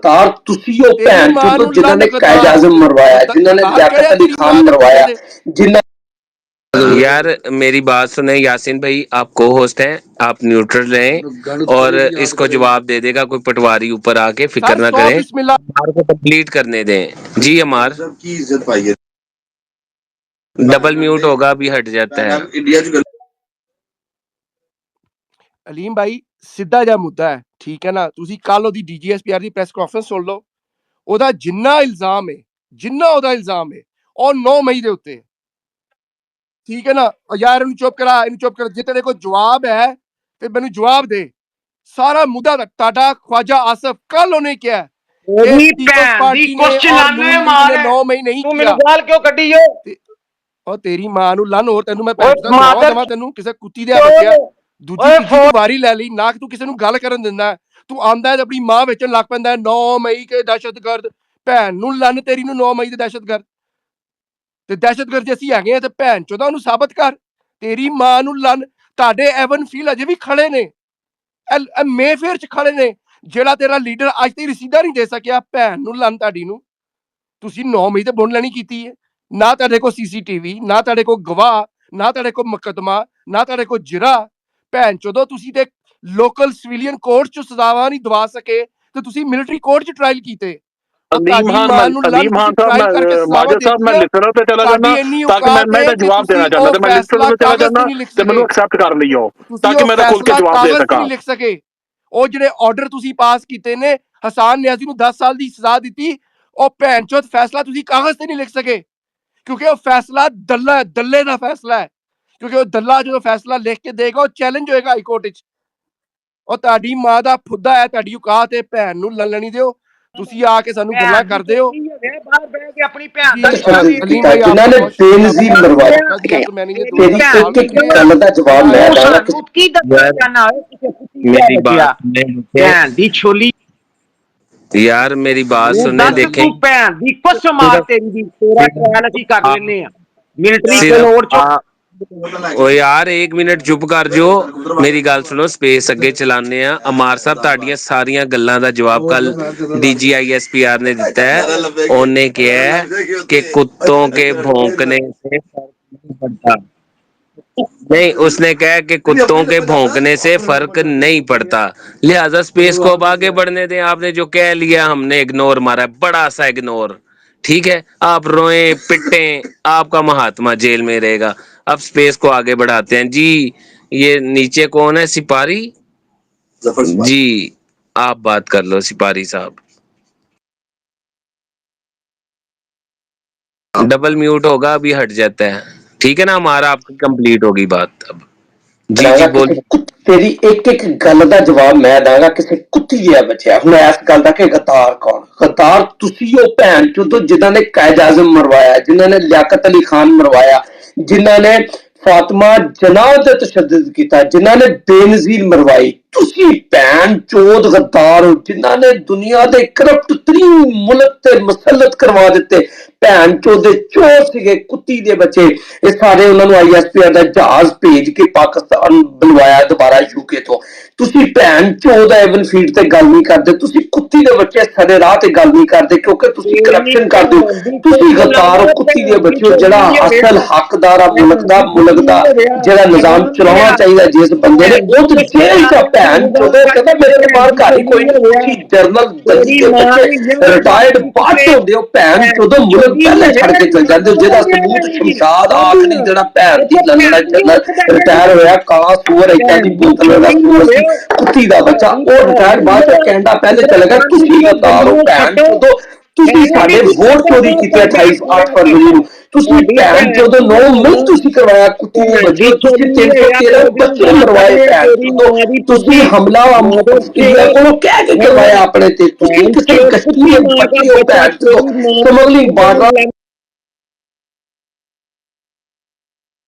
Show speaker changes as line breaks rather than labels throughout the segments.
गद्दार तुसी हो
तेरी
भैन
मां
चोदो
नू
जिन्हां
लन्न
ने कायद
गद्दार
आजम मरवाया, जिन्हां ने
गद्दार
लियाकत
कहया
अली
तेरी मां
खान
दे पुत्तर
मरवाया,
दे।
जिन्हां
यार मेरी बात सुने यासीन भाई, आप को होस्ट हैं, आप न्यूट्रल रहें और इसको जवाब दे देगा कोई पटवारी ऊपर आके, फिक्र
सर
ना
100
करें,
बिस्मिल्लाह।
अमार को कंप्लीट करने दें जी। अमार
की इज्जत पाई है,
डबल म्यूट होगा अभी हट जाता है।
इंडिया
ਅਲੀਮ ਭਾਈ ਸਿੱਧਾ ਜਿਹਾ ਮੁੱਦਾ ਹੈ, ਠੀਕ ਹੈ ਨਾ। ਤੁਸੀਂ ਕੱਲ ਉਹਦੀ ਡੀਜੀਐਸਪੀਆਰ ਦੀ ਪ੍ਰੈਸ ਕਾਨਫਰੰਸ ਸੁਣ ਲਓ। ਉਹਦਾ ਜਿੰਨਾ ਇਲਜ਼ਾਮ ਹੈ, ਉਹ 9 ਮਈ ਦੇ ਉੱਤੇ, ਠੀਕ ਹੈ ਨਾ। ਯਾਰ ਇਹਨੂੰ ਚੁੱਪ ਕਰਾ, ਜੇ ਤੇਰੇ ਕੋਲ ਜਵਾਬ ਹੈ ਤੇ ਮੈਨੂੰ ਜਵਾਬ ਦੇ। ਸਾਰਾ ਮੁੱਦਾ ਤੁਹਾਡਾ ख्वाजा आसफ कल ਉਹਨੇ ਕਿਹਾ
तेरी भैन दी कुछ लाने मार
9 मई नहीं
तू
किया।
मेनू गाल क्यों कड्डी हो?
और तेरी मां ਨੂੰ ਲੰਨ ਹੋਰ ਤੈਨੂੰ ਮੈਂ
ओए
ਭੈਣ ਦਾ ਦਵਾ ਦਵਾ, ਤੈਨੂੰ ਕਿਸੇ ਕੁੱਤੀ ਦੇ ਬੱਚਿਆ। ਦੂਜੀ
ओए
ਤੀਜੀ ਤੂੰ ਵਾਰੀ ਲੈ ਲਈ ਨਾ, ਕਿ ਤੂੰ ਕਿਸੇ ਨੂੰ ਗੱਲ ਕਰਨ ਦਿੰਦਾ। ਤੂੰ ਆਂਦਾ ਤੇ ਆਪਣੀ ਮਾਂ ਵੇਚਣ ਲੱਗ ਪੈਂਦਾ 9 ਮਈ ਕੇ ਦਹਿਸ਼ਤਗਰਦ। ਭੈਣ ਨੂੰ ਲੰਨ ਤੇਰੀ ਨੂੰ 9 ਮਈ ਦੇ ਦਹਿਸ਼ਤਗਰਦ। ਤੇ ਦਹਿਸ਼ਤਗਰਦ ਅਸੀਂ ਹੈਗੇ ਆ ਤੇ ਭੈਣ ਚੋਦਾ ਉਹਨੂੰ ਸਾਬਤ ਕਰ। ਤੇਰੀ ਮਾਂ ਨੂੰ ਲੰਨ। ਤੁਹਾਡੇ ਐਵਨ ਫੀਲ ਅਜੇ ਵੀ ਖੜੇ ਨੇ, ਮੇਫੇਅਰ ਚ ਖੜੇ ਨੇ, ਜਿਹੜਾ ਤੇਰਾ ਲੀਡਰ ਅੱਜ ਤੱਕ ਰਸੀਦਾ ਨਹੀਂ ਦੇ ਸਕਿਆ। ਭੈਣ ਨੂੰ ਲੰਨ ਤੁਹਾਡੀ ਨੂੰ। ਤੁਸੀਂ 9 ਮਈ ਤੇ ਬੁਣ ਲੈਣੀ ਕੀਤੀ ਹੈ। ਨਾ ਤੁਹਾਡੇ ਕੋਲ ਸੀਸੀਟੀਵੀ, ਨਾ ਤੁਹਾਡੇ ਕੋਲ ਗਵਾਹ, ਨਾ ਤੁਹਾਡੇ ਕੋਲ ਮੁਕੱਦਮਾ, ਨਾ ਤੁਹਾਡੇ ਕੋਲ ਜਿਰਾ। ਭੈਣ ਚੋਦੋ ਤੁਸੀਂ ਤੇ ਲੋਕਲ ਸਿਵਿਲੀਅਨ ਕੋਰਟ ਚ ਸਜ਼ਾਵਾਂ ਨਹੀਂ ਦਵਾ ਸਕੇ ਤੇ ਤੁਸੀਂ ਮਿਲਟਰੀ ਕੋਰਟ ਚ ਟ੍ਰਾਇਲ ਕੀਤੇ।
अलीम खान साहब, माजर साहब, मैं लिसनर पे चला जाना ताकि मैं जवाब देना चाहता था। मैं लिसनर पे चला जाना ते मैनू एक्सेप्ट कर लियो ताकि मैं खुल के जवाब दे सका।
ਨਹੀਂ ਲਿਖ ਸਕੇ। ਉਹ ਜਿਹੜੇ ਆਰਡਰ ਤੁਸੀਂ ਪਾਸ ਕੀਤੇ ਨੇ, ਹਸਾਨ ਨਿਆਜ਼ੀ ਨੂੰ 10 ਸਾਲ ਦੀ ਸਜ਼ਾ ਦਿੱਤੀ, ਉਹ ਭੈਣ ਚੋਦ ਫੈਸਲਾ ਤੁਸੀਂ ਕਾਗਜ਼ ਤੇ ਨਹੀਂ ਲਿਖ ਸਕੇ। ਕਿਉਂਕਿ ਉਹ ਫੈਸਲਾ ਦੱਲੇ ਦਾ ਫੈਸਲਾ ਹੈ। ਕਿਉਂਕਿ ਉਹ ਦੱਲਾ ਜਦੋਂ ਫੈਸਲਾ ਲਿਖ ਕੇ ਦੇਗਾ ਉਹ ਚੈਲੰਜ ਹੋਏਗਾ ਹਾਈ ਕੋਰਟ ਵਿੱਚ। ਉਹ ਤੁਹਾਡੀ ਮਾਂ ਦਾ ਫੁੱਦਾ ਹੈ, ਤੁਹਾਡੀ ਔਕਾਤ ਹੈ ਭੈਣ ਨੂੰ ਲੱਲਣੀ ਦਿਓ। ਤੁਸੀਂ ਆ ਕੇ ਸਾਨੂੰ ਗੱਲਾਂ ਕਰਦੇ ਹੋ।
बाहर बैठ के अपनी भैन दा
जिन्हां ने बेनजीर मरवाया, तेरी एक एक गल दा जवाब मैं दांगा।
की दसना
मेरी बात
भैन दी छोली।
यार मेरी बात सुने, देखें
भैन दी कुछ मार तेरी दी तेरा ट्रायल ਅਸੀਂ ਕਰ ਲੈਨੇ ਆ ਮਿਲਟਰੀ ਕੋਲ ਚ।
ओ यार 1 मिनट चुप कर जो, मेरी गल सुनो, स्पेस अगे चलाने आ। अमार साहब ਤੁਹਾਡੀਆਂ ਸਾਰੀਆਂ ਗੱਲਾਂ ਦਾ ਜਵਾਬ ਕੱਲ DGISPR ने दिता है। ਉਹਨੇ ਕਿਹਾ कि कुत्तों के भौंकने से पड़ता नहीं, उसने कहा कि कुत्तों के भौंकने से फर्क नहीं पड़ता, लिहाजा स्पेस को अब आगे बढ़ने दें। आपने जो कह लिया हमने इग्नोर मारा, बड़ा सा इग्नोर, ठीक है। आप रोए पिटे, आपका महात्मा जेल में रहेगा। अब स्पेस को आगे बढ़ाते हैं जी। ये नीचे कौन है? सिपारी जी, आप बात कर लो सिपारी साहब। डबल म्यूट होगा अभी हट जाता है, ठीक है ना। हमारा आपकी कंप्लीट होगी बात अब। जी जी बोल।
तेरी एक एक गल दा जवाब मैं दांगा किसी कुत्ती जिहा बच्चा। हुण इस गल दा कि गद्दार कौन? गद्दार तुसी हो भैन चोदो जिन्हां ने कायद आजम मरवाया, जिन्हां ने लियाकत अली खान मरवाया, जिन्हां ने फातिमा जनाह ते तशद्दुद कीता, जिन्हां ने बेनजीर मरवाई। तुसी भैन चोद गद्दार हो जिन्हां ने दुनिया दे करप्ट तरीन मुल्क ते मसलत करवा दिते। भैन चोदे चोर सीगे, कुत्ती दे बच्चे। ये सारे उन्होंने ISPR दा जहाज भेज के पाकिस्तान बुलवाया दोबारा यूके तो। तुसी भैन चोद एवन फीड ते गल नहीं करदे, तुसी कुत्ती दे बच्चे सरे राह ते गल नहीं करदे क्योंकि तुसी करप्शन करदे हो। तुसी गद्दार हो, कुत्ती दे बच्चे हो। जेड़ा असल हकदार आ मुल्क दा जेड़ा निजाम चलाना चाहिए जिस बंदे ने, वो तो जेल च भैन चोदे कहंदा मेरे तो बाहर घर ही कोई नहीं। तुसी जर्नल दंदी दे बच्चे रिटायर्ड बाद च होंदे हो। भैन चोदो मुल्क पहले छड़ के चल जाते हो। जेदा सबूत शमशाद आखरी जेड़ा भैन दी लंगड़ा जनरल रिटायर होया काला सूअर इत्या दी बोतल दा सूअर सी, कुत्ती दा बच्चा, ओ रिटायर बाद च कैनेडा पहले चले गया। तुसी गद्दार हो भैन चोदो। तुसी साडे वोट चोरी कीते 28 फरवरी ਨੂੰ। ਤੁਸੀਂ ਭੈਣ ਚੋਦੋ 9 ਮਈ ਤੁਸੀਂ ਕਰਵਾਇਆ ਕੁੱਤੀ ਦੇ ਬੱਚੇ। ਤੁਸੀਂ 313 ਬੱਚੇ ਮਰਵਾਏ ਭੈਣ ਚੋਦੋ। ਤੁਸੀਂ ਹਮਲਾ ਆਸਟ੍ਰੇਲੀਆ ਕੋਲੋਂ ਕਹਿ ਕੇ ਕਰਵਾਇਆ ਆਪਣੇ ਤੇ। ਤੁਸੀਂ ਕਿਸੇ ਕਸ਼ਮੀਰ ਬੱਚੇ ਹੋ ਭੈਣ ਚੋਦੋ। ਸਮਗਲਿੰਗ ਬਾਰਡਰ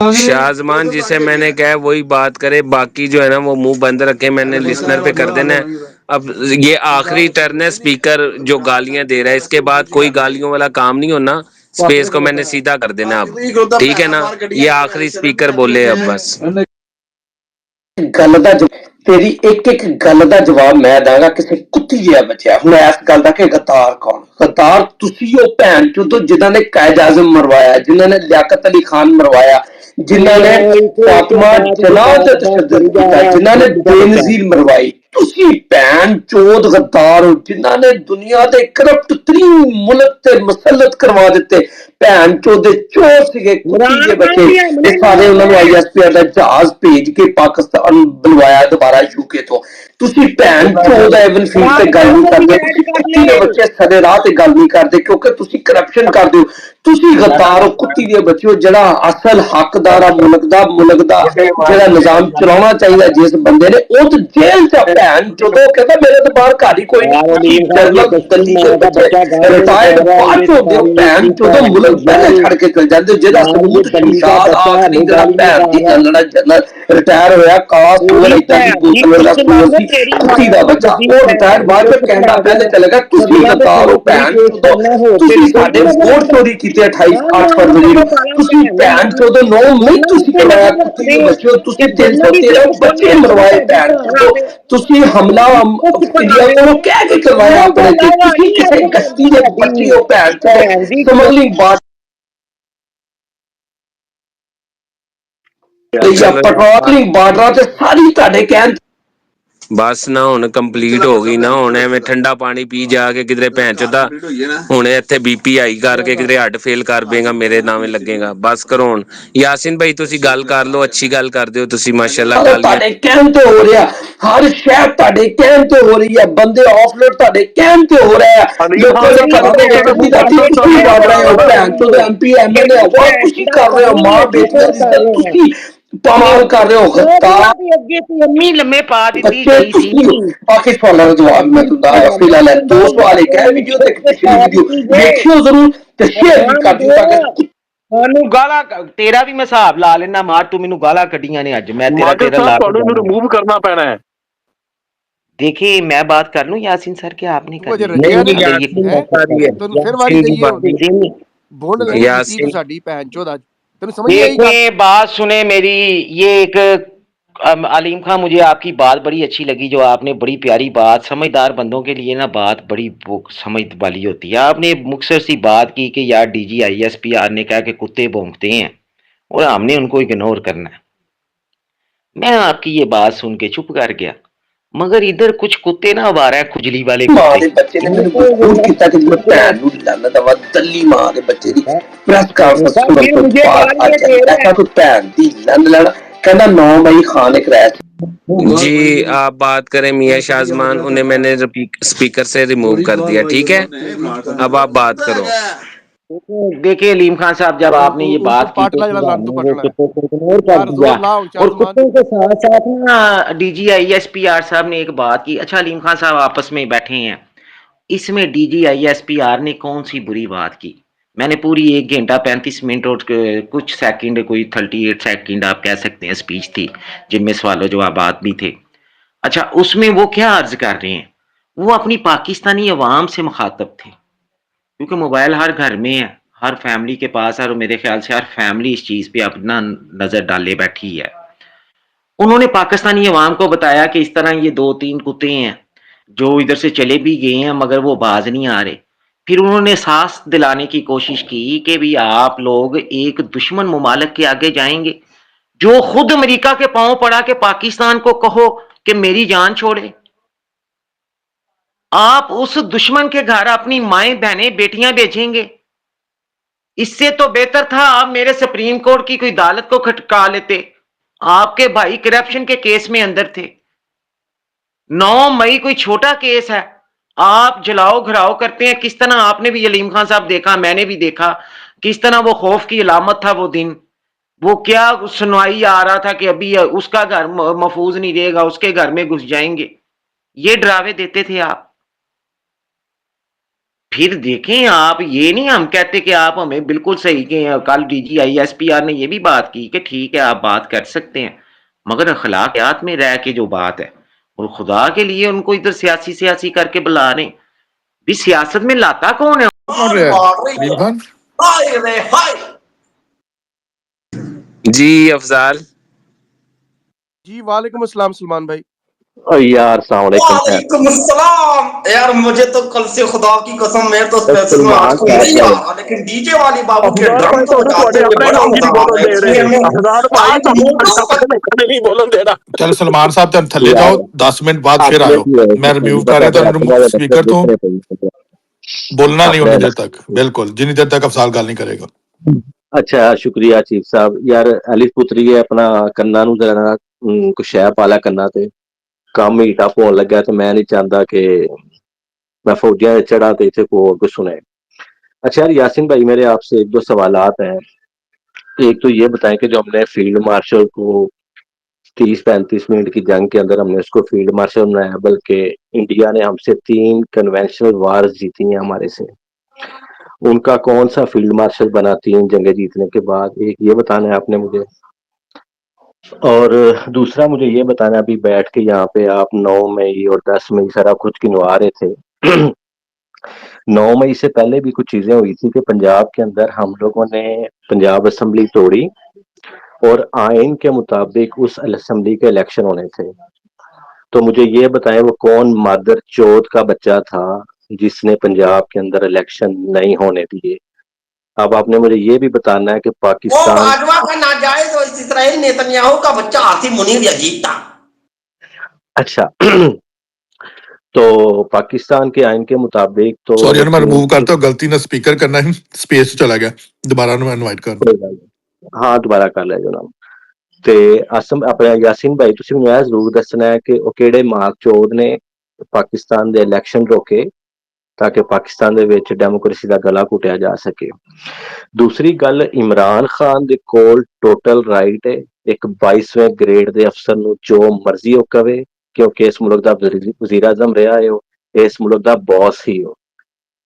शाहजमान जिसे मैंने कहा वही बात करे, बाकी जो है ना वो मुंह बंद रखे। मैंने लिसनर पे कर देना है। अब ये आखिरी टर्न है स्पीकर जो गालियां दे रहा है, इसके बाद कोई गालियों वाला काम नहीं होना। स्पेस को मैंने सीधा कर देना अब, ठीक है ना। ये आखिरी स्पीकर बोले अब बस।
ਗੱਲ ਦਾ ਤੇਰੀ ਇੱਕ ਇੱਕ ਗੱਲ ਦਾ ਜਵਾਬ ਮੈਂ ਦਾਂਗਾ ਕਿਸੇ ਕੁੱਤੀ ਜਿਹਾ ਬੱਚਿਆ। ਹੁਣ ਇਸ ਗੱਲ ਦਾ ਕਿ ਗਦਾਰ ਕੌਣ? ਗਦਾਰ ਤੁਸੀਂ ਉਹ ਭੈਣ ਚੋਂ ਜਿਨ੍ਹਾਂ ਨੇ ਕਾਇਦ ਆਜ਼ਮ ਮਰਵਾਇਆ, ਜਿਨ੍ਹਾਂ ਨੇ ਲਿਆਕਤ ਅਲੀ ਖਾਨ ਮਰਵਾਇਆ, ਜਿਨ੍ਹਾਂ ਨੇ ਫਾਤਿਮਾ ਜਨਾਹ ਤੇ ਤਸ਼ੱਦਦ ਕੀਤਾ, ਜਿਨ੍ਹਾਂ ਨੇ ਬੇਨਜ਼ੀਰ ਮਰਵਾਈ। ਤੁਸੀਂ ਭੈਣ ਚੋਦ ਗਦਾਰ ਹੋ ਜਿਨ੍ਹਾਂ ਨੇ ਦੁਨੀਆ ਦੇ ਕਰਪਟ ਤਰੀਨ ਮੁਲਕ ਤੇ ਮੁਸਲਤ ਕਰਵਾ ਦਿੱਤੇ। ਭੈਣ ਚੋਦ ਦੇ ਚੋਰ ਸੀਗੇ ਕੁੱਤੀ ਜਿਹੇ ਬੱਚੇ, ਤੇ ਸਾਰੇ ਉਹਨਾਂ ਨੂੰ ISPR ਦਾ ਜਹਾਜ਼ ਭੇਜ ਕੇ ਪਾਕਿਸਤਾਨ ਬੁਲਵਾਇਆ ਦੁਬਾਰਾ UK ਤੋਂ। ਤੁਸੀਂ ਭੈਣ ਚੋਦ ਐਵਨ ਫੀਲ ਤੇ ਗੱਲ ਨਹੀਂ ਕਰਦੇ, ਤੁਸੀਂ ਕੁੱਤੀ ਦੇ ਬੱਚੇ ਸਦੇ ਰਾਹ ਤੇ ਗੱਲ ਨਹੀਂ ਕਰਦੇ ਕਿਉਂਕਿ ਤੁਸੀਂ ਕਰਪਸ਼ਨ ਕਰਦੇ ਹੋ। ਤੁਸੀਂ ਗਦਾਰ ਹੋ, ਕੁੱਤੀ ਦੇ ਬੱਚੇ ਹੋ। ਜਿਹੜਾ ਅਸਲ ਹੱਕਦਾਰ ਆ ਮੁਲਕ ਦਾ ਜਿਹੜਾ ਨਿਜ਼ਾਮ ਚਲਾਉਣਾ ਚਾਹੀਦਾ ਜਿਸ ਬੰਦੇ ਨੇ, ਉਹ ਤੇ ਜੇਲ੍ਹ ਚ ਭੈਣ ਜਦੋਂ ਕਹਿੰਦਾ ਮੇਰੇ ਤੋਂ ਬਾਹਰ ਘਰ ਹੀ ਕੋਈ ਨਹੀਂ। ਤੁਸੀਂ ਜਰਨਲ ਦਿੱਲੀ ਦੇ ਬੱਚੇ ਰਿਟਾਇਰਡ ਬਾਅਦ ਚ ਹੁੰਦੇ ਹੋ। ਭੈਣ ਜਦੋਂ ਮੁਲਕ ਪਹਿਲੇ ਛੱਡ ਕੇ ਚਲ ਜਾਂਦੇ ਹੋ। ਜਿਹਦਾ ਸਬੂਤ ਸ਼ਮਸ਼ਾਦ ਆਖਰੀ ਜਿਹੜਾ ਭੈਣ ਦੀ ਜਨਰਲ ਰਿਟਾਇਰ ਹੋਇਆ ਕਾਲਾ ਸੂਰ ਇਦਾਂ ਦੀ ਬੋਤਲ ਵਾਲਾ ਸੂਰ ਸੀ, ਕੁੱਤੀ ਦਾ ਬੱਚਾ, ਉਹ ਰਿਟਾਇਰ ਬਾਅਦ ਚ ਕੈਨੇਡਾ ਪਹਿਲੇ ਚਲੇ ਗਿਆ। ਤੁਸੀਂ ਗਦਾਰ ਹੋ ਭੈਣ ਚੋਦੋ। ਤੁਸੀਂ ਸਾਡੇ ਵੋਟ ਚੋਰੀ ਕੀਤੇ 8 ਫਰਵਰੀ ਨੂੰ। ਤੁਸੀਂ ਭੈਣ ਚੋਦੋ 9 ਮਈ ਤੁਸੀਂ ਕਰਵਾਇਆ ਕੁੱਤੀ ਦੇ ਬੱਚੇ। ਤੁਸੀਂ 313 ਬੱਚੇ ਮਰਵਾਏ ਭੈਣ ਚੋਦੋ। ਤੁਸੀਂ ਹਮਲਾ ਇੰਡੀਆ ਕੋਲੋਂ ਕਹਿ ਕੇ ਕਰਵਾਇਆ ਆਪਣੇ ਤੇ। ਤੁਸੀਂ ਕਿਸੇ ਗਸਤੀ ਦੇ ਬੱਚੇ ਹੋ ਭੈਣ ਚੋਦੋ। ਸਮਗਲਿੰਗ ਬਾਤ ਪੈਟਰੋਲਿੰਗ ਬਾਰਡਰਾਂ ਤੇ ਸਾਰੀ ਤੁਹਾਡੇ ਕਹਿਣ।
ਬਸ ਨਾ ਹੁਣ ਕੰਪਲੀਟ ਹੋ ਗਈ ਨਾ। ਹੁਣ ਐਵੇਂ ਠੰਡਾ ਪਾਣੀ ਪੀ ਜਾ ਕੇ ਕਿਧਰੇ ਭੈਣ ਚੋਦਾ ਹੁਣ ਇੱਥੇ BP ਹਾਈ ਕਰਕੇ ਕਿਧਰੇ ਹੱਡ ਫੇਲ ਕਰ ਪੇਗਾ, ਮੇਰੇ ਨਾਵੇਂ ਲੱਗੇਗਾ। ਬਸ ਕਰੋ ਹੁਣ। ਯਾਸਿਨ ਭਾਈ ਤੁਸੀਂ ਗੱਲ ਕਰ ਲਓ, ਅੱਛੀ ਗੱਲ ਕਰਦੇ ਹੋ ਤੁਸੀਂ, ਮਾਸ਼ਾਅੱਲਾ।
ਤੁਹਾਡੇ ਕਹਿਣ ਤੇ ਹੋ ਰਿਹਾ, ਹਰ ਸ਼ਹਿਰ ਤੁਹਾਡੇ ਕਹਿਣ ਤੇ ਹੋ ਰਹੀ ਹੈ। ਬੰਦੇ ਆਫਲੋਡ ਤੁਹਾਡੇ ਕਹਿਣ ਤੇ ਹੋ ਰਿਹਾ ਹੈ। ਲੋਕਾਂ ਦੇ ਘਰਾਂ ਦੇ ਵਿੱਚ ਤੁਸੀਂ ਵੜ ਰਹੇ ਹੋ। ਭੈਣ ਚੋਦ MP MLA ਅਵਾਰਡ ਤੁਸੀਂ ਕਰ ਰਹੇ ਹੋ। ਮਾਂ ਬੇਟੀਆਂ ਦੀ ਇੱਜ਼ਤ ਤੁਸੀਂ ਪਾਮਾਲ ਕਰ ਰਹੇ ਹੋ। ਗਦਾਰ
ਅੱਗੇ ਤੇ ਅੰਮੀ ਲੰਮੇ ਪਾ ਦਿੱਤੀ
ਬੱਚੇ
ਗਈ ਸੀ।
ਤੁਸੀਂ। ਬਾਕੀ ਸਵਾਲਾਂ ਦਾ ਜਵਾਬ ਮੈਂ ਤੁਹਾਨੂੰ ਫਿਲਹਾਲ 2 ਸਵਾਲ ਇੱਕ ਹੈ ਵੀਡੀਓ ਤੇ ਇੱਕ ਪਿਛਲੀ ਵੀਡੀਓ ਵੇਖਿਓ ਜ਼ਰੂਰ ਤੇ ਸ਼ੇਅਰ ਵੀ ਕਰ ਦਿਓ ਤਾਂ ਕਿ
ਤੁਹਾਨੂੰ ਗਾਲਾਂ ਤੇਰਾ ਵੀ ਮੈਂ ਹਿਸਾਬ ਲਾ ਲੈਣਾ ਮਾਰ। ਤੂੰ ਮੈਨੂੰ ਗਾਲਾਂ ਕੱਢੀਆਂ ਨੇ ਅੱਜ, ਮੈਂ ਤੇਰਾ ਲਾ
ਤੁਹਾਨੂੰ ਰਿਮੂਵ ਕਰਨਾ ਪੈਣਾ है।
देखिए मैं बात कर लूं यासीन सर क्या आपने कर
रजिया नहीं
अगर ये
ਤੈਨੂੰ ਫਿਰ ਵਾਰੀ ਦਈਏ ਹੁਣ ਬੋਂਡ ਲੈਣੀ ਕੀਤੀ ਤੂੰ ਸਾਡੀ ਭੈਣ ਚੋਦ ਅੱਜ ਤੈਨੂੰ ਸਮਝ ਨਹੀਂ ਆਈ
देखिए बात सुने मेरी। ये एक अलीम खान, मुझे आपकी बात बड़ी अच्छी लगी जो आपने बड़ी प्यारी बात, समझदार बंदों के लिए ना बात बड़ी समझ वाली होती है। आपने मुख्तसर सी बात की कि यार DG ISPR ने कहा कि कुत्ते भौंकते हैं और हमने उनको इग्नोर करना है। मैं आपकी ये बात सुन के चुप कर गया, मगर इधर कुछ कुत्ते ना आवारा है, खुजली वाले
ਮਾਂ ਦੇ ਬੱਚੇ ਨੇ ਮੈਨੂੰ ਮਜਬੂਰ ਕੀਤਾ ਕਿ ਮੈਂ ਭੈਣ ਨੂੰ ਲਾਣਾ ਦਵਾ। ਦੱਲੀ ਮਾਂ ਦੇ ਬੱਚੇ ਦੀ ਪ੍ਰੈਸ ਕਾਨਫਰੰਸ ਸੁਣਨ ਤੋਂ ਬਾਅਦ ਅੱਜ ਐਸਾ ਕੋਈ ਭੈਣ ਦੀ ਲੰਨ ਲੈਣਾ ਕਹਿੰਦਾ 9 ਮਈ खान एक रैस।
जी आप बात करें मियाँ शाजमान, उन्हें मैंने स्पीकर से रिमूव कर दिया, ठीक है। अब आप बात करो।
देखिए अलीम खान साहब, जब आपने ये बात की तो इग्नोर कर दिया। और कुत्तों के साथ साथ ना DG ISPR साहब ने एक बात की। अच्छा अलीम खान साहब आपस में बैठे हैं, इसमें DG ISPR ने कौन सी बुरी बात की? मैंने पूरी 1 घंटा 35 मिनट और कुछ सेकंड, कोई 38 सेकंड आप कह सकते हैं स्पीच थी, जिनमें सवालों जवाबात भी थे। अच्छा उसमें वो क्या अर्ज कर रहे हैं? वो अपनी पाकिस्तानी अवाम से मुखातब थे, क्योंकि मोबाइल हर घर में है, हर फैमिली के पास है, और मेरे ख्याल से हर फैमिली इस चीज पे अपना नजर डाले बैठी है। उन्होंने पाकिस्तानी अवाम को बताया कि इस तरह ये 2-3 कुत्ते हैं जो इधर से चले भी गए हैं मगर वो बाज नहीं आ रहे। फिर उन्होंने सांस दिलाने की कोशिश की कि भी आप लोग एक दुश्मन मुमालिक के आगे जाएंगे, जो खुद अमेरिका के पांव पड़ा के पाकिस्तान को कहो कि मेरी जान छोड़े। आप उस दुश्मन के घर अपनी माएं बहनें बेटियां भेजेंगे। इससे तो बेहतर था आप मेरे सुप्रीम कोर्ट की कोई अदालत को खटका लेते। आपके भाई करप्शन के केस में अंदर थे। 9 मई कोई छोटा केस है, आप जलाओ घराओ करते हैं। किस तरह आपने भी अलीम खान साहब देखा, मैंने भी देखा किस तरह वो खौफ की अलामत था वो दिन। वो क्या सुनवाई आ रहा था कि अभी उसका घर महफूज नहीं रहेगा, उसके घर में घुस जाएंगे, ये डरावे देते थे आप। फिर देखें आप, ये नहीं हम कहते कि आप हमें बिल्कुल सही के कल DG ISPR ने ये भी बात की कि ठीक है आप बात कर सकते हैं, मगर अखलाकियात में रह के जो बात है, और खुदा के लिए उनको इधर सियासी करके बुला रहे। भी सियासत में लाता कौन है?
जी अफजाल
जी वालेकुम अस्सलाम सलमान भाई।
यार
वालेकुम अस्सलाम। यार मुझे तो कल से खुदा की कसम मैं तो स्पेशल में आज
सलमान
को नहीं आ
साहब
रहा, लेकिन डीजे वाली बाबू के
अफजाल
ड्रम
भाई
तो
तो
बजाते हुए
अपने
बड़ा
लोग ही
मजा
नहीं
आ
बोलन
रहा है,
दे
इसलिए
रहे।
हमें
अफजाल भाई
आज
तो
मुंडो
नहीं बोलन दे रहा।
चल सलमान साहब तुम थल्ले
यार
जाओ, 10 मिनट बाद फिर
अपने
आयो।
की होए
मैं
तुम
रिमूव कर
पता
रहा
अपने
था
वाले बच्चे
स्पीकर तो,
दूसरे पे
बोलना नहीं उन्नी
अपने
देर तक, बिल्कुल जितनी देर तक अफसाल गल नहीं करेगा।
अच्छा शुक्रिया चीफ साहब यार अली पुत्री है अपना कन्ना नु जरा कुछ शह पाला कन्ना ते काम ही टफ होने लगा तो मैं नहीं चाहता कि मैं फौजियां चढ़ा तो इसे को और कुछ सुने। अच्छा यार यासिन भाई मेरे आपसे एक दो सवालात हैं। एक तो ये बताएं कि जो हमने फील्ड मार्शल को 30-35 मिनट की जंग के अंदर हमने उसको फील्ड मार्शल बनाया, बल्कि इंडिया ने हमसे 3 कन्वेंशनल वार्स जीती हैं हमारे से। उनका कौन सा फील्ड मार्शल बना 3 जंगें जीतने के बाद, एक ये बताना है आपने मुझे। और दूसरा मुझे ये बताना है, अभी बैठ के यहाँ पे आप 9 मई और 10 मई सारा कुछ गिनवा रहे थे 9 मई से पहले भी कुछ चीजें हुई थी कि पंजाब के अंदर हम लोगों ने पंजाब असेंबली तोड़ी और आइन के मुताबिक उस असेंबली के इलेक्शन होने थे। तो मुझे ये बताएं वो कौन मादर चौथ का बच्चा था जिसने पंजाब के अंदर इलेक्शन नहीं होने दिए। अब आपने मुझे ये भी बताना है कि
वो
पाकिस्तान
बाजवा का नाजायज और इसराइल नेतन्याहू का बच्चा आसिम मुनीर यजीद था।
अच्छा तो पाकिस्तान के आइन के मुताबिक तो
सॉरी यार मैं रिमूव
तीन
करता हूँ, गलती ना स्पीकर करना है, स्पेस चला गया, दोबारा मैं इनवाइट कर दूं।
हाँ दोबारा कर ले जनाब। ਤੇ ਅਸਮ ਆਪਣੇ ਯਾਸੀਨ ਭਾਈ ਤੁਸੀਂ ਮੈਨੂੰ ਇਹ ਜ਼ਰੂਰ ਦੱਸਣਾ ਹੈ ਕਿ ਉਹ ਕਿਹੜੇ ਮਾਰਚੋਦ ਨੇ ਪਾਕਿਸਤਾਨ ਦੇ ਇਲੈਕਸ਼ਨ ਰੋਕੇ ਤਾਂ ਕਿ ਪਾਕਿਸਤਾਨ ਦੇ ਵਿੱਚ ਡੈਮੋਕ੍ਰੇਸੀ ਦਾ ਗਲਾ ਘੁੱਟਿਆ ਜਾ ਸਕੇ। ਦੂਸਰੀ ਗੱਲ ਇਮਰਾਨ ਖਾਨ ਦੇ ਕੋਲ ਟੋਟਲ ਰਾਈਟ ਹੈ ਇੱਕ 22ਵੇਂ ਗ੍ਰੇਡ ਦੇ ਅਫਸਰ ਨੂੰ ਜੋ ਮਰਜ਼ੀ ਉਹ ਕਵੇ ਕਿਉਂਕਿ ਇਸ ਮੁਲਕ ਦਾ ਵਜ਼ੀਰ ਆਜ਼ਮ ਰਿਹਾ ਹੈ, ਉਹ ਇਸ ਮੁਲਕ ਦਾ ਬੌਸ ਹੀ ਹੋ।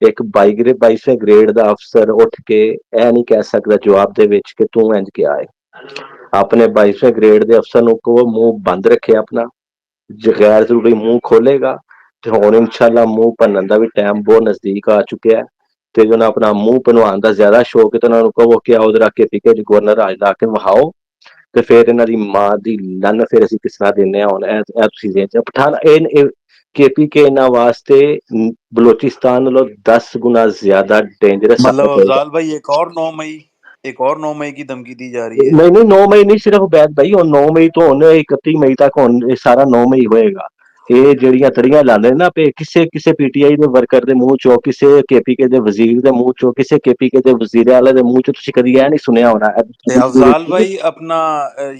ਇੱਕ 22ਵੇਂ ਗ੍ਰੇਡ ਦਾ ਅਫਸਰ ਉੱਠ ਕੇ ਇਹ ਨਹੀਂ ਕਹਿ ਸਕਦਾ ਜਵਾਬ ਦੇ ਵਿੱਚ ਕਿ ਤੂੰ ਇੰਜ ਕਿਹਾ ਹੈ। ਆਪਣੇ 22ਵੇਂ ਗ੍ਰੇਡ ਦੇ ਅਫਸਰ ਨੂੰ ਕਹੋ ਮੂੰਹ ਬੰਦ ਰੱਖੇ ਆਪਣਾ, ਗੈਰ ਜ਼ਰੂਰੀ ਮੂੰਹ ਖੋਲੇਗਾ ਤੇ ਹੁਣ ਇਨਸ਼ਾਅੱਲਾ ਮੂੰਹ ਭੰਨਣ ਦਾ ਵੀ ਟਾਈਮ ਬਹੁਤ ਨਜ਼ਦੀਕ ਆ ਚੁੱਕਿਆ ਹੈ। ਤੇ ਜੋ ਨਾ ਆਪਣਾ ਮੂੰਹ ਭਨਵਾਉਣ ਦਾ ਜ਼ਿਆਦਾ ਸ਼ੌਕ ਹੈ ਤਾਂ ਉਹਨਾਂ ਨੂੰ ਕਹੋ ਕਿ ਆਓ ਜਰਾ ਕੇ ਪੀਕੇ ਜੀ ਗਵਰਨਰ ਰਾਜ ਲਾ ਕੇ ਵਹਾਓ ਤੇ ਫਿਰ ਇਹਨਾਂ ਦੀ ਮਾਂ ਦੀ ਲੰਨ ਫਿਰ ਅਸੀਂ ਕਿਸ ਤਰ੍ਹਾਂ ਦਿੰਦੇ ਹਾਂ। ਹੁਣ ਇਹ ਤੁਸੀਂ ਦੇ ਪਠਾਨ ਇਹ केपीके ਇਹਨਾਂ ਵਾਸਤੇ ਬਲੋਚਿਸਤਾਨ ਨਾਲੋਂ 10 गुना ज्यादा डेंजरस
मतलब अफजाल भाई एक और 9 मई की धमकी दी जा रही है।
नहीं नहीं 9 मई नहीं सिर्फ बैद भाई और 9 मई तो होने 31 मई तक होने सारा 9 मई होएगा। ਇਹ ਜਿਹੜੀਆਂ ਤੜੀਆਂ ਲਾਉਂਦੇ ਨਾ ਪੇ ਕਿਸੇ ਪੀਟੀਆਈ ਦੇ ਵਰਕਰ ਦੇ ਮੂੰਹ ਚੋਂ, ਕਿਸੇ ਕੇਪੀਕੇ ਦੇ ਵਜ਼ੀਰ ਦੇ ਮੂੰਹ ਚੋਂ, ਕਿਸੇ ਕੇਪੀਕੇ ਦੇ ਵਜ਼ੀਰ ਆਲੇ ਦੇ ਮੂੰਹ ਚੋਂ ਤੁਸੀਂ ਕਦੀ ਇਹ ਨਹੀਂ ਸੁਣਿਆ ਹੋਣਾ।
ਤੇ ਅਫਜ਼ਾਲ ਭਾਈ ਆਪਣਾ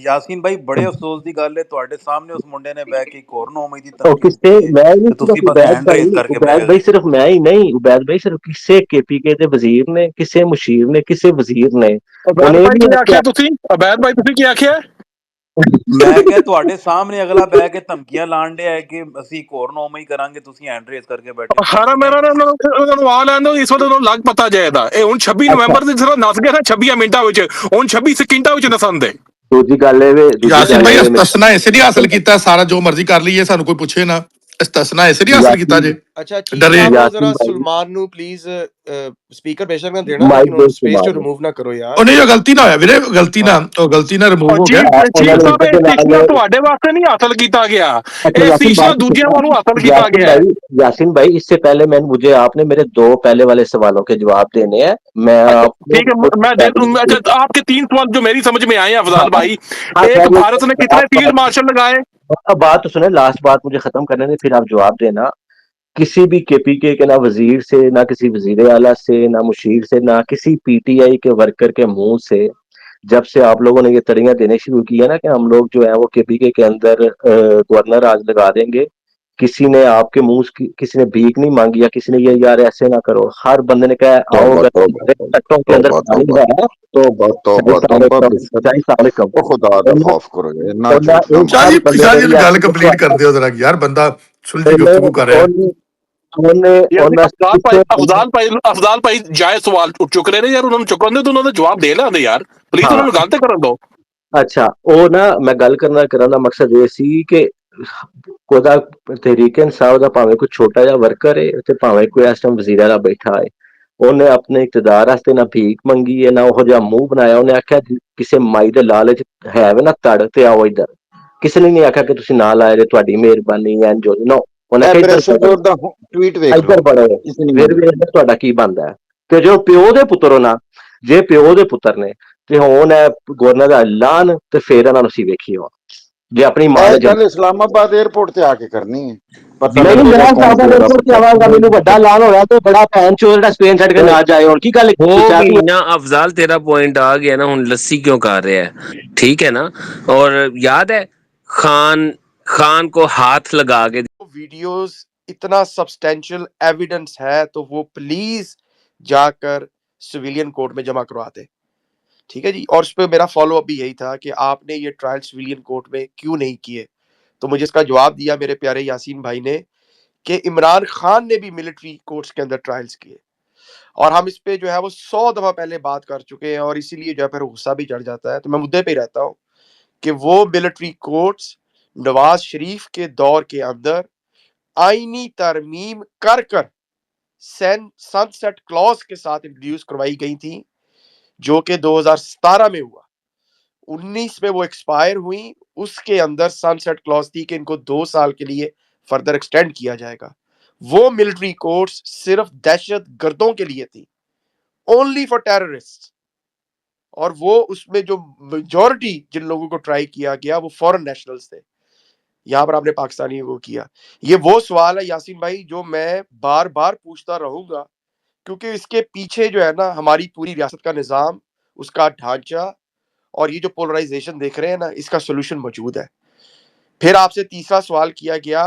ਯਾਸੀਨ ਭਾਈ ਬੜੇ ਅਫਸੋਸ ਦੀ ਗੱਲ ਹੈ ਤੁਹਾਡੇ ਸਾਹਮਣੇ ਉਸ ਮੁੰਡੇ ਨੇ ਬਹਿ ਕੇ ਇੱਕ ਹੋਰ 9 ਮਈ ਦੀ
और
ਧਮਕੀ
किससे
ਦਿੱਤੀ ਹੈ
मैं नहीं
ਤੇ
सिर्फ
ਤੁਸੀਂ ਬਸ ਹੈਂਡ ਰੇਜ਼ ਕਰਕੇ ਬਹਿ
उबैद
ਗਏ।
भाई सिर्फ मैं ही नहीं, उबैद भाई सिर्फ किसे केपीके ਦੇ ਵਜ਼ੀਰ ਨੇ, ਕਿਸੇ ਮੁਸ਼ੀਰ ਨੇ, ਕਿਸੇ ਵਜ਼ੀਰ ਨੇ
ਅਬੈਦ
ਉਹਨੇ
ਭਾਈ
ਵੀ
ਕੀ
ਆਖਿਆ।
ਆਖਿਆ ਤੁਸੀਂ? ਅਬੈਦ ਭਾਈ ਤੁਸੀਂ ਕੀ ਆਖਿਆ?
ਮੈਂ ਕਿਹਾ ਤੁਹਾਡੇ ਸਾਹਮਣੇ ਅਗਲਾ ਬਹਿ ਕੇ ਧਮਕੀਆਂ ਲਾਣ ਡਿਆ ਹੈ ਕਿ ਅਸੀਂ ਇੱਕ ਹੋਰ 9 ਮਈ ਕਰਾਂਗੇ, ਤੁਸੀਂ ਹੈਂਡ ਰੇਜ਼ ਕਰਕੇ ਬੈਠੇ ਹੋ।
ਸਾਰਾ ਮੇਰਾ ਉਹਨਾਂ ਨੂੰ ਆ ਲੈਣ ਦਿਓ, ਇਸ ਵਾਰ ਉਹਨੂੰ ਲੱਗ ਪਤਾ ਜਾਏਦਾ। ਇਹ ਹੁਣ 26 ਨਵੰਬਰ ਦੀ ਸਿਰਫ ਨਸ ਗਿਆ ਨਾ 26 ਮਿੰਟਾਂ ਵਿੱਚ, ਹੁਣ 26 ਸਕਿੰਟਾਂ ਵਿੱਚ ਨਸਣ ਦੇ।
ਦੂਜੀ ਗੱਲ ਇਹ ਵੇ
यासिन भाई इस्तेसना ऐसे नहीं हासिल किया, सारा जो मर्जी कर लीए, सानू कोई पूछे ना। इस्तेसना ऐसे नहीं हासिल किया जे
अच्छा चीफ
डरे।
साहब जरा सलमान नु प्लीज स्पीकर बेशक ना देना, लेकिन उन स्पेस जो रिमूव ना करो यार।
ਉਹ ਨਹੀਂ, ਉਹ ਗਲਤੀ ਨਾ ਹੋਇਆ ਵੀਰੇ, ਗਲਤੀ ਨਾਲ ਰਿਮੂਵ ਹੋ ਗਿਆ।
ਚੀਫ ਸਾਹਿਬ ਇਹ ਸਟੇਸ਼ਨ ਤੁਹਾਡੇ ਵਾਸਤੇ ਨਹੀਂ ਹਾਸਲ ਕੀਤਾ ਗਿਆ, ਇਹ ਸਟੇਸ਼ਨ ਦੂਜਿਆਂ ਵੱਲੋਂ ਹਾਸਲ ਕੀਤਾ ਗਿਆ है।
यासिन भाई इससे पहले मुझे आपने मेरे 2 पहले वाले सवालों के जवाब देने हैं। मैं
ठीक है मैं दे दूं। अच्छा आपके 3 सवाल जो मेरी समझ में आए हैं अफजाल भाई, एक भारत ने कितने फील्ड मार्शल लगाए?
अब बात तो सुने, लास्ट बात मुझे खत्म करने दें फिर आप जवाब देना। किसी भी केपीके के ना वजीर से, ना किसी वजीर आला से, ना मुशीर से, ना किसी पीटीआई के वर्कर के मुंह से जब से आप लोगों ने ये तड़ियां देने शुरू की है ना कि हम लोग जो है वो केपीके के अंदर गवर्नर आज लगा देंगे, किसी ने आपके मुंह किसी ने भीख नहीं मांगी या किसी ने ये यार ऐसे ना करो। हर बंदे ने कहा आओ तट्टों के अंदर पानी है तो
खुदा दा खौफ करो इन्ना झूठ ना
शाह जी गल कंप्लीट कर दियो जरा यार, बंदा सुलझी गुफ्तगू कर रहा है।
ਅਫਜ਼ਾਲ ਭਾਈ ਜਾਇਜ਼ ਸਵਾਲ ਚੁੱਕ ਰਹੇ ਨੇ ਯਾਰ, ਉਹਨਾਂ ਨੂੰ ਚੁੱਕਣ ਦੇ ਤਾਂ ਉਹਨਾਂ ਦਾ ਜਵਾਬ ਦੇ ਲੈਂਦੇ ਯਾਰ, ਪਲੀਜ਼ ਉਹਨਾਂ ਨੂੰ ਗੱਲ ਤੇ ਕਰਨ ਦਿਓ।
ਅੱਛਾ ਉਹ ਨਾ ਮੈਂ ਗੱਲ ਕਰਨ ਦਾ ਮਕਸਦ ਇਹ ਸੀ ਕਿ ਉਹਦਾ ਤਹਿਰੀਕ ਇਨਸਾਫ ਦਾ ਭਾਵੇਂ ਕੋਈ ਛੋਟਾ ਜਿਹਾ ਵਰਕਰ ਹੈ ਤੇ ਭਾਵੇਂ ਕੋਈ ਇਸ ਟਾਈਮ ਵਜ਼ੀਰ ਆਲਾ ਬੈਠਾ ਹੈ, ਉਹਨੇ ਆਪਣੇ ਇਕਤਦਾਰ ਵਾਸਤੇ ਨਾ ਭੀਖ ਮੰਗੀ ਹੈ ਨਾ ਉਹੋ ਜਿਹਾ ਮੂੰਹ ਬਣਾਇਆ। ਉਹਨੇ ਆਖਿਆ ਕਿਸੇ ਮਾਈ ਦੇ ਲਾਲਚ ਹੈ ਵੇ ਨਾ ਤੜ ਤੇ ਆਓ ਇੱਧਰ,
ਕਿਸੇ ਨੇ ਨਹੀਂ ਆਖਿਆ ਕਿ ਤੁਸੀਂ ਨਾਲ ਆਏ ਜੇ ਤੁਹਾਡੀ ਮਿਹਰਬਾਨੀ ਐਂ ਜੋ ਨੋ ਉਹਨੇ ਕਿਹਾ
ਐਂਬੈਸਡਰ ਦਾ ਟਵੀਟ ਵੇਖ
ਇੱਧਰ
ਲਓ
ਬੜੋ ਫਿਰ ਵੀ ਤੁਹਾਡਾ ਕੀ ਬਣਦਾ ਹੈ ਤੇ ਜੋ ਪਿਓ ਦੇ ਪੁੱਤਰ ਹੋ ਨਾ ਜੇ ਪਿਓ ਦੇ ਪੁੱਤਰ ਨੇ ਤੇ ਹੁਣ ਹੈ ਗਵਰਨਰ ਦਾ ਐਲਾਨ ਤੇ ਫਿਰ ਇਹਨਾਂ ਨੂੰ ਅਸੀਂ ਵੇਖੀਓ ਜੇ ਆਪਣੀ ਮਾਂ
ਇਹ
ਨੇ
ਗੱਲ ਇਸਲਾਮਾਬਾਦ 에ਅਰਪੋਰਟ ਤੇ ਆ ਕੇ ਕਰਨੀ ਹੈ ਪਤਾ
ਨਹੀਂ
ਲੱਗੇਗਾ
ਮੈਂ
ਕੌਣ
ਸਾਡਾ ਦੇਖੋ ਕਿ ਆਵਾਂਗਾ ਮੈਨੂੰ ਵੱਡਾ ਐਲਾਨ ਹੋਇਆ ਤੇ ਬੜਾ ਭੈਣ ਚੋਰ ਜਿਹੜਾ ਸਪੇਨ ਛੱਡ ਕੇ ਨਾ ਜਾਏ ਹੁਣ ਕੀ ਗੱਲ
हो गई ना अफजाल, तेरा पॉइंट आ गया ना। हुन लस्सी क्यों कर रहा है, ठीक है ना। और याद है खान को हाथ लगा के
वीडियोस इतना सब्सटेंशियल एविडेंस है तो वो प्लीज जाकर सिविलियन कोर्ट में जमा करवा दे, ठीक है जी। और उस पर मेरा फॉलो अप भी यही था कि आपने ये ट्रायल सिविलियन कोर्ट में क्यों नहीं किए, तो मुझे इसका जवाब दिया मेरे प्यारे यासीन भाई ने कि इमरान खान ने भी मिलिट्री कोर्ट्स के अंदर ट्रायल्स किए और हम इस पे जो है वो 100 दफा पहले बात कर चुके हैं और इसीलिए जो है फिर गुस्सा भी चढ़ जाता है। तो मैं मुद्दे पे ही रहता हूँ कि वो मिलिट्री कोर्ट्स नवाज शरीफ के दौर के अंदर आईनी तरमीम कर कर सनसेट क्लॉज के साथ इंट्रोड्यूस करवाई गई थी, जो कि 2017 में हुआ। 19 में वो एक्सपायर हुई, उसके अंदर सनसेट क्लॉज थी कि इनको 2 साल के लिए फर्दर एक्सटेंड किया जाएगा। वो मिलिट्री कोर्ट्स सिर्फ दहशत गर्दों के लिए थी, ओनली फॉर टेररिस्ट। और वो उसमें जो मेजॉरिटी जिन लोगों को ट्राई किया गया वो फॉरेन नेशनल्स थे, यहाँ पर आपने पाकिस्तानियों को किया। ये वो सवाल है यासीन भाई जो मैं बार बार पूछता रहूंगा, क्योंकि इसके पीछे जो है ना हमारी पूरी रियासत का निज़ाम, उसका ढांचा और ये जो पोलराइजेशन देख रहे हैं ना, इसका सोल्यूशन मौजूद है। फिर आपसे तीसरा सवाल किया गया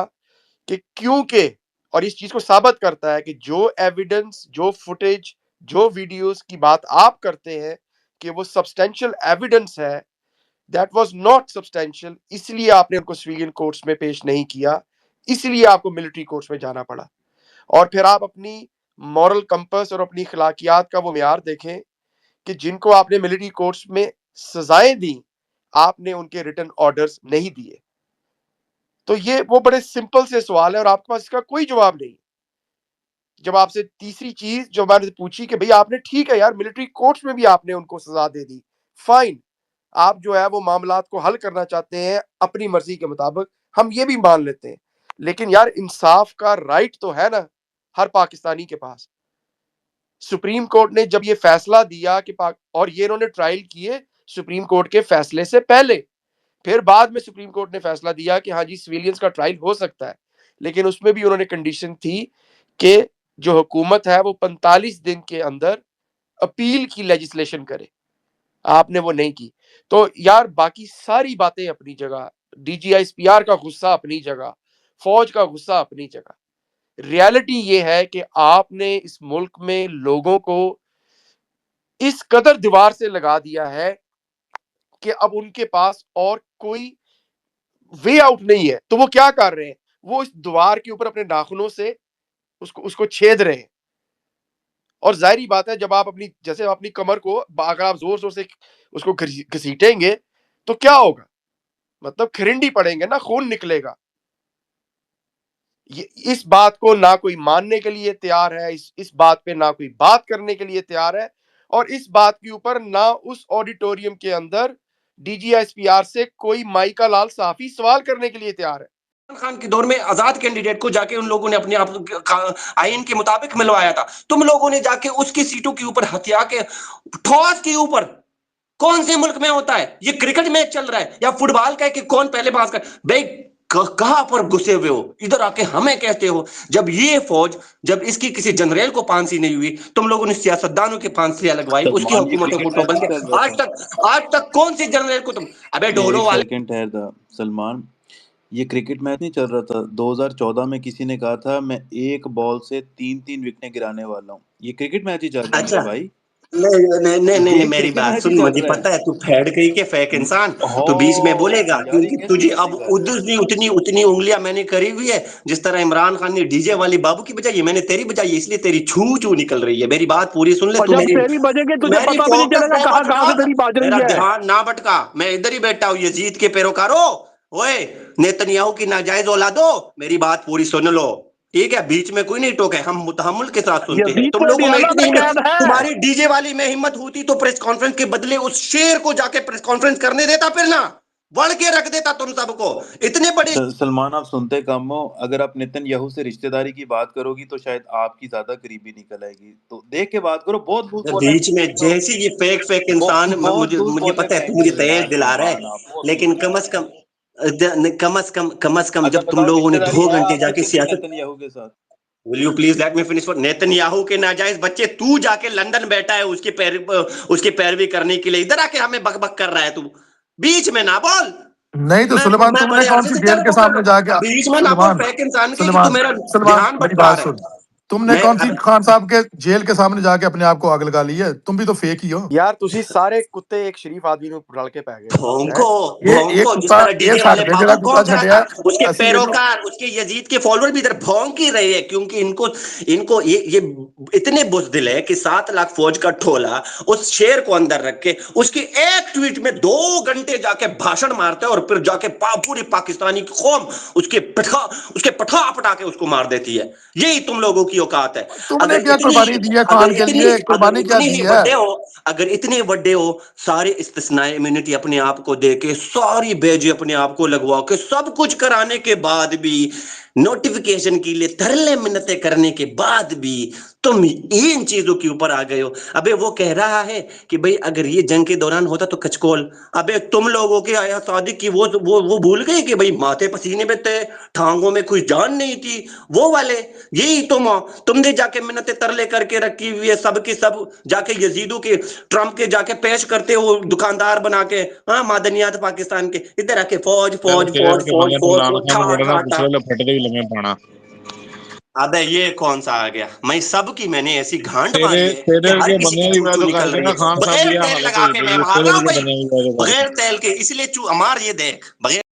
कि क्योंकि, और इस चीज को साबित करता है कि जो एविडेंस, जो फुटेज, जो वीडियोस की बात आप करते हैं कि वो सब्सटेंशियल एविडेंस है, दैट वाज नॉट सब्सटेंशियल, इसलिए आपने उनको सिविलियन कोर्ट्स में पेश नहीं किया, इसलिए आपको मिलिट्री कोर्ट्स में जाना पड़ा। और फिर आप अपनी मॉरल कंपस और अपनी अखलाकियात का वो म्यार देखें कि जिनको आपने मिलिट्री कोर्ट्स में सजाएं दी, आपने उनके रिटन ऑर्डर्स नहीं दिए। तो ये वो बड़े सिंपल से सवाल है और आपके पास इसका कोई जवाब नहीं। जब आपसे तीसरी चीज जो मैंने पूछी कि भाई आपने, ठीक है यार, मिलिट्री कोर्ट्स में भी आपने उनको सजा दे दी, फाइन, आप जो है वो मामलात को हल करना चाहते हैं अपनी मर्जी के मुताबिक, हम ये भी मान लेते हैं, लेकिन यार इंसाफ का राइट तो है ना हर पाकिस्तानी के पास। सुप्रीम कोर्ट ने जब ये फैसला दिया कि और ये इन्होंने ट्रायल किए सुप्रीम कोर्ट के फैसले से पहले, फिर बाद में सुप्रीम कोर्ट ने फैसला दिया कि हाँ जी सिविलियंस का ट्रायल हो सकता है, लेकिन उसमें भी उन्होंने कंडीशन थी कि जो हुकूमत है वो 45 दिन के अंदर अपील की लेजिस्लेशन करे। आपने वो नहीं की। तो यार बाकी सारी बातें अपनी जगह, DGISPR का गुस्सा अपनी जगह, फौज का गुस्सा अपनी जगह, रियलिटी ये है कि आपने इस मुल्क में लोगों को इस कदर दीवार से लगा दिया है कि अब उनके पास और कोई वे आउट नहीं है। तो वो क्या कर रहे हैं, वो इस दीवार के ऊपर अपने नाखूनों से उसको छेद रहे हैं। और जाहिर बात है जब आप अपनी, जैसे अपनी कमर को अगर आप जोर जोर से उसको घसीटेंगे तो क्या होगा, मतलब खिरंडी पड़ेंगे ना, खून निकलेगा। ये इस बात को ना कोई मानने के लिए तैयार है, इस बात पे ना कोई बात करने के लिए तैयार है, और इस बात के ऊपर ना उस ऑडिटोरियम के अंदर DGISPR से कोई माइका लाल साफी सवाल करने के लिए तैयार है।
खान के दौर में आजाद कैंडिडेट को जाके उन लोगों ने अपने आप आईन के मुताबिक मिलवाया था, तुम लोगों ने जाके उसकी सीटों के ऊपर हथिया के ठोस के ऊपर, कौन से मुल्क में होता है ये? क्रिकेट मैच चल रहा है या फुटबॉल का है कि कौन पहले पास कर, भाई कहां पर घुसे हुए हो, इधर आके हमें कहते हो। जब ये फौज, जब इसकी किसी जनरल को फांसी नहीं हुई, तुम लोगों ने सियासतदानों की फांसियां लगवाई, उसकी हुकूमतों को टोबल के आज तक कौन सी जनरल को तुम, अबे ढोलो वाले।
सेकंड ठहर था सलमान, ये क्रिकेट मैच नहीं चल रहा था 2014 में, किसी ने कहा था मैं एक बॉल से 3-3 विकेटें गिराने वाला हूँ, ये क्रिकेट मैच ही चल रहा है मेरे भाई।
नहीं, मेरी बात सुन, मुझे पता है तू फैड गई के फेक इंसान, तो बीच में बोलेगा क्योंकि तुझे अब उतनी उंगलियां मैंने करी हुई है जिस तरह इमरान खान ने डीजे वाली बाबू की बजाई मैंने तेरी बजाई, इसलिए तेरी छू निकल रही है। मेरी बात पूरी सुन ले तू, मेरी मेरा ध्यान ना भटका, मैं इधर ही बैठा हूँ यजीद के पैरोकारों, ओए नेतन्याहू की नाजायज औलादो, मेरी बात पूरी सुन लो, ठीक है? बीच में कोई नहीं टोके, हम मुतहम्मुल के साथ सुनते हैं। तुम लोगों में इतनी हिम्मत, तुम्हारी डीजे वाली में हिम्मत होती तो प्रेस कॉन्फ्रेंस के बदले उस शेर को जाके प्रेस कॉन्फ्रेंस करने देता फिर ना, वड़ के रख देता तुम सबको। इतने बड़े
सलमान, आप सुनते कम हो। अगर आप नेतन्याहू से रिश्तेदारी की बात करोगी तो शायद आपकी ज्यादा करीबी निकल आएगी, तो देख के बात करो। बहुत लूज बोले
बीच में जैसे ये फेक इंसान,
बहुत
मुझे
लूज
मुझे
बोलने
पता है तू
टाइम
मुझे
नहीं है
तेज
यार
दिला रहा
सलमान,
है,
आप वो
लेकिन
सुनो।
कम अज कम
अच्छा
जब तुम
बताओ,
लोगों ने
रिश्तेदारी
2
है
घंटे
आपकी
जाके
किसी
सियासत,
नेतन्याहू के साथ?
Will you please let me finish. Netanyahu के नाजायज बच्चे, तू जाके लंदन बैठा है उसके पैरवी करने के लिए, इधर आके हमें बकबक कर रहा है तू, बीच में ना बोल।
नहीं तो सुलेमान,
मैं
तुमने
बड़े
कौन
अरसे
सी
से
जेल
तेरे
के
बोल रहा
सामने
था,
जाके,
बीच में ना बोल
सुलेमान,
फेक इंसान के, कि तू
सुलेमान,
मेरा
सुलेमान
ध्यान
मेरी बात
भटका रहा
सुन।
है।
तुमने
मैं
कौन सी खान साहब के जेल के सामने जाके अपने आप को आग लगा ली है? तुम भी तो फेक ही हो
यार तुसी सारे कुत्ते एक शरीफ आदमी ਨੂੰ रल के पै गए हो हैं।
ये
भोंको जिस
कुत्ता,
तरह
ये
डीजे
छड़
वाले
दे
बाबू
जेड़ा कुत्ता
भौंक रहा था,
छड़िया
उसके
असि ਇਹਨੂੰ
पैरोकार, उसके यजीद के फॉलोअर भी इधर भौंक ही रहे हैं, क्योंकि इनको इनको ये इतने बुज़दिल है कि 7 लाख फौज का ठोला उस शेर को अंदर रख के उसकी एक ट्वीट में 2 घंटे जाके भाषण मारते हैं, और फिर जाके पूरी पाकिस्तानी कौम उसके पठा पटा के उसको मार देती है। यही तुम लोगों की औकात है।
तुमने
अगर
क्या
इतनी
कुर्बानी दी है
अगर
खान के
इतनी
लिए?
अगर
कुर्बानी क्या
इतने
दी
ही
है?
बड़े हो, अगर इतने बड़े हो, सारे इस्तिस्नाए इम्यूनिटी अपने आप को दे के, सारी बैज अपने आप को लगवा के, सब कुछ कराने के बाद भी, नोटिफिकेशन के लिए तरले मिन्नतें करने के बाद भी तुम इन चीजों के ऊपर आ गए हो। अबे वो कह रहा है कि भाई अगर ये जंग के दौरान होता तो कचकोल, अबे तुम लोगों के आया सादिक की वो भूल गए कि भाई माथे पसीने में थे, टांगों में कोई जान नहीं थी, वो वाले यही तुम हो। तुमने जाके मिन्नतें तरले करके रखी हुई है, सब के सब जाके यजीदों के, ट्रंप के जाके पेश करते हो दुकानदार बना के, हाँ मादनियात पाकिस्तान के, इधर आके फौज
यार
फौज
तेरे
फौज
के
फौज
बंदे ने
फौज
इमरान
फौज
खान
ठा
ने बड़े ना
ठा ठा।
पिछले लफटे भी लगे पाना।
अबे ये कौन सा आ गया? मैं सबकी मैंने ऐसी घांट
तेरे
मारी है कि
तेरे
हर
के
किसी
बंदे
की
की
चू चू
बात
निकल
करके
रही
ना
है,
खान साहब
बगैर
ये
तेल
हालत
लगा
हुई
के
पई
मैं
है
मार
तेरे
रहा हूं
के
भाई,
बंदे की बात करके।
बगैर तेल के, इसलिए चू मार ये देख बगैर